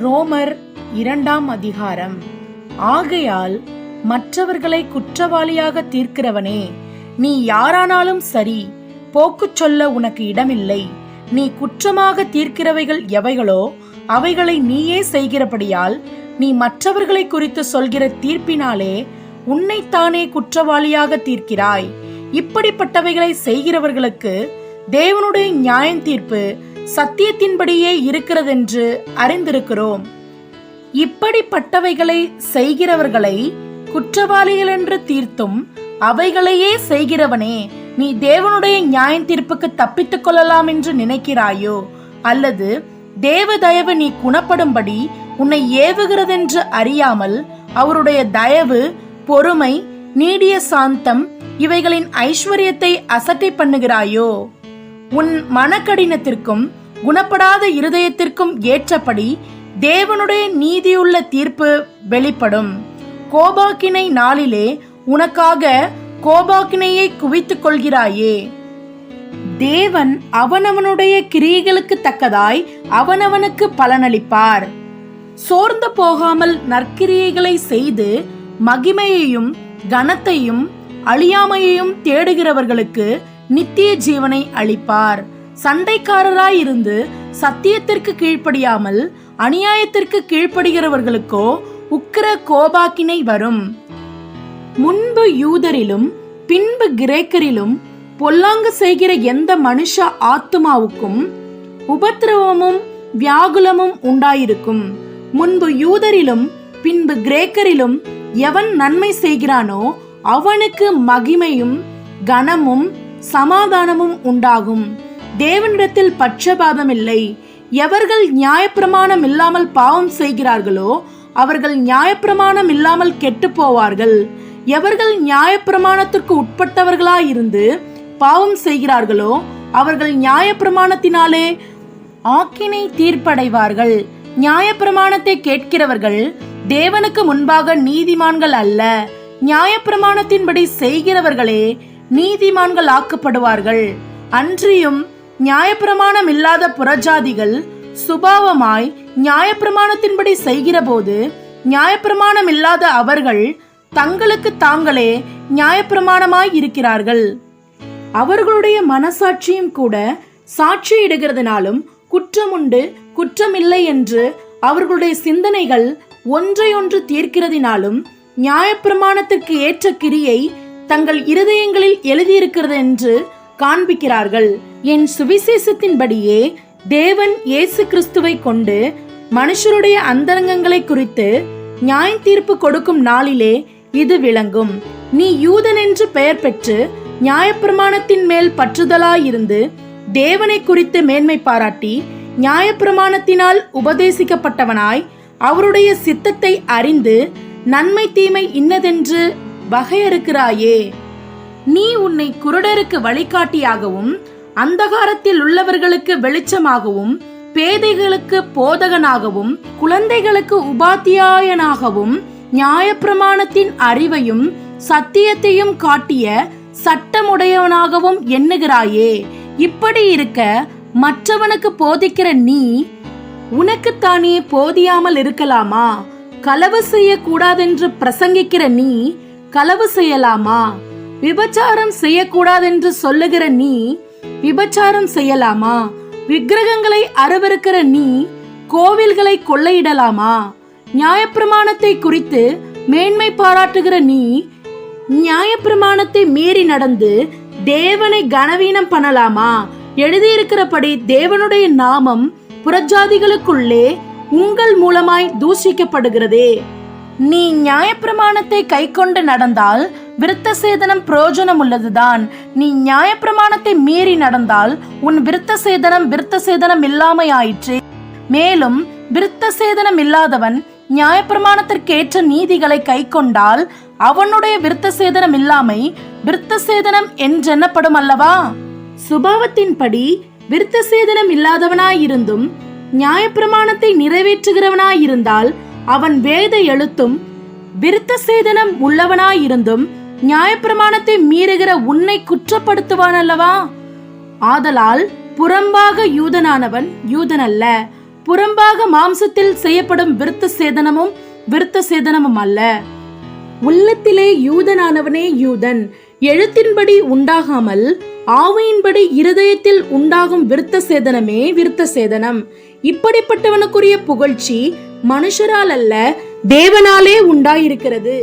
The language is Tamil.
ரோமர் 2ஆம் அதிகாரம். ஆகையால் மற்றவர்களை குற்றவாளியாக தீர்க்கிறவனே, நீ யாரானாலும் சரி, போக்குச் சொல்ல உனக்கு இடமில்லை. நீ குற்றமாக தீர்க்கிறவைகள் எவைகளோ அவைகளை நீயே செய்கிறபடியால் நீ மற்றவர்களை குறித்து சொல்கிற தீர்ப்பினாலே உன்னைத்தானே குற்றவாளியாக தீர்க்கிறாய். இப்படிப்பட்டவைகளை செய்கிறவர்களுக்கு தேவனுடைய நியாய தீர்ப்பு சத்தியத்தின்படியே இருக்கிறதென்று அறிந்திருக்கிறோம். இப்படிப்பட்டவைகளை செய்கிறவர்களை குற்றவாளிகள் என்று தீர்த்தும் அவைகளையே செய்கிறவனே, நீ தேவனுடைய நியாய தீர்ப்புக்கு தப்பித்துக் கொள்ளலாம் என்று நினைக்கிறாயோ? அல்லது தேவ தயவு நீ குணப்படும்படி உன்னை ஏவுகிறதென்று அறியாமல் அவருடைய தயவு, பொறுமை, நீடிய சாந்தம் இவைகளின் ஐஸ்வர்யத்தை அசட்டை பண்ணுகிறாயோ? உன் மனக்கடினத்திற்கும் குணப்படாத இருதயத்திற்கும் ஏற்றபடி தேவனுடைய நீதியுள்ள தீர்ப்பு வெளிப்படும். கோபாக்கினை நாளிலே உனக்காக கோபாக்கினையை குவித்துக் கொள்கிறாயே. தேவன் அவனவனுடைய கிரியைகளுக்கு தக்கதாய் அவனவனுக்கு பலனளிப்பார். சோர்ந்து போகாமல் நற்கிரியைகளை செய்து மகிமையையும் கனத்தையும் அழியாமையையும் தேடுகிறவர்களுக்கு நித்திய ஜீவனை அளிப்பார். சண்டைக்காரராயிருந்து சத்தியத்திற்கு கீழ்ப்படியாமல் அநியாயத்திற்கு கீழ்ப்படுகிறவர்களுக்கோ உக்கிர கோபாக்கினை வரும். முன்பு யூதரிலும் பின்பு கிரேக்கரிலும் பொல்லாங்கு செய்கிற எந்த மனுஷ ஆத்துமாவுக்கும் உபத்திரவமும் வியாகுலமும் உண்டாயிருக்கும். முன்பு யூதரிலும் பின்பு கிரேக்கரிலும் எவன் நன்மை செய்கிறானோ அவனுக்கு மகிமையும் கனமும் சமாதானமும் உண்டாகும். தேவனிடத்தில் பட்சபாதம் இல்லை. எவர்கள் நியாயப்பிரமாணம் இல்லாமல் பாவம் செய்கிறார்களோ அவர்கள் நியாயப்பிரமாணம் இல்லாமல் கெட்டு போவார்கள். எவர்கள் நியாயப்பிரமாணத்திற்கு உட்பட்டவர்களாயிருந்து பாவம் செய்கிறார்களோ அவர்கள் நியாயப்பிரமாணத்தினாலே ஆக்கினை தீர்ப்படைவார்கள். நியாயப்பிரமாணத்தை கேட்கிறவர்கள் தேவனுக்கு முன்பாக நீதிமான்கள் அல்ல, நியாயப்பிரமாணத்தின்படி செய்கிறவர்களே நீதிமான்கள் ஆக்கப்படுவார்கள். அன்றியும் நியாயப்பிரமாணம் இல்லாத புறஜாதிகள் சுபாவமாய் நியாயப்பிரமாணத்தின்படி செய்கிற போது நியாயப்பிரமாணம் இல்லாத அவர்கள் தங்களுக்கு தாங்களே நியாயப்பிரமாணமாய் இருக்கிறார்கள். அவர்களுடைய மனசாட்சியும் கூட சாட்சியிடுகிறதுனாலும் குற்றமுண்டு குற்றமில்லை என்று அவர்களுடைய சிந்தனைகள் ஒன்றையொன்று தீர்க்கிறதினாலும் நியாயப்பிரமாணத்திற்கு ஏற்ற கிரியை தங்கள் இருதயங்களில் எழுதியிருக்கிறது என்று காண்பிக்கிறார்கள். என் சுவிசேஷத்தின்படியே தேவன் இயேசு கிறிஸ்துவை கொண்டு மனுஷருடைய அந்தரங்கங்களை குறித்து நியாய தீர்ப்பு கொடுக்கும் நாளிலே இது விளங்கும். நீ யூதன் என்று பெயர் பெற்று நியாயப்பிரமாணத்தின் மேல் பற்றுதலாயிருந்து தேவனை குறித்து மேன்மை பாராட்டி நியாயப்பிரமாணத்தினால் உபதேசிக்கப்பட்டவனாய் அவருடைய சித்தத்தை அறிந்து நன்மை தீமை இன்னதென்று வகையறுக்கிறாயே. நீ உன்னை குருடருக்கு வழிகாட்டியாகவும் அந்தகாரத்தில் உள்ளவர்களுக்கு வெளிச்சமாகவும் பேதைகளுக்கு போதகனாகவும் குழந்தைகளுக்கு உபாத்தியாயனாகவும் நியாயப்பிரமாணத்தின் அறிவையும் சத்தியத்தையும் காட்டிய சட்டமுடையவனாகவும் எண்ணுகிறாயே. இப்படி இருக்க மற்றவனுக்கு போதிக்கிற நீ உனக்குத்தானே போதியாமல் இருக்கலாமா? களவு செய்யக்கூடாதென்று பிரசங்கிக்கிற நீ களவு செய்யலாமா? விபச்சாரம் செய்யக்கூடாதென்று சொல்லுகிற நீ விபச்சாரம் செய்யலாமா? விக்கிரகங்களை அருவருக்கிற நீ கோவில்களை கொள்ளையிடலாமா? நியாயப்பிரமாணத்தை குறித்து மேன்மை பாராட்டுகிற நீ நியாயப்பிரமாணத்தை மீறி நடந்து தேவனை கனவீனம் பண்ணலாமா? எழுதியிருக்கிறபடி தேவனுடைய நாமம் புறஜாதிகளுக்குள்ளே உங்கள் மூலமாய் தூஷிக்கப்படுகிறதே. நீ நியாயப்பிரமாணத்தை கை கொண்டு நடந்தால் விருத்த சேதனம் பிரயோஜனம் உள்ளதுதான். நீ நியாயப்பிரமாணத்தை மீறி நடந்தால் உன் விருத்த சேதனம் இல்லாமை ஆயிற்று. மேலும் விருத்த சேதனம் இல்லாதவன் நியாயப்பிரமாணத்திற்கேற்ற நீதிகளை கை கொண்டால் அவனுடைய விருத்த சேதனம் இல்லாமை விருத்த சேதனம் என்றெண்ணப்படும் அல்லவா? சுபாவத்தின்படி விருத்த சேதனம் இல்லாதவனாயிருந்தும் நியாயப்பிரமாணத்தை நிறைவேற்றுகிறவனாயிருந்தால் அவன் வேத எழுத்தும் விருத்த சேதனம் உள்ளவனாயிருந்தும் நியாயப்பிரமாணத்தை மீறுகிற உன்னை குற்றப்படுத்துவான் அல்லவா? ஆதலால் புறம்பாக யூதனானவன் யூதனல்ல, புறம்பாக மாம்சத்தில் செய்யப்படும் விருத்த சேதனமும் விருத்த சேதனமும் அல்ல. உள்ளத்திலே யூதனானவனே யூதன், எழுத்தின்படி உண்டாகாமல் ஆவியின்படி இருதயத்தில் உண்டாகும் விருத்த சேதனமே விருத்த சேதனம். இப்படிப்பட்டவனுக்குரிய புகழ்ச்சி மனுஷரால் அல்ல, தேவனாலே உண்டாயிருக்கிறது.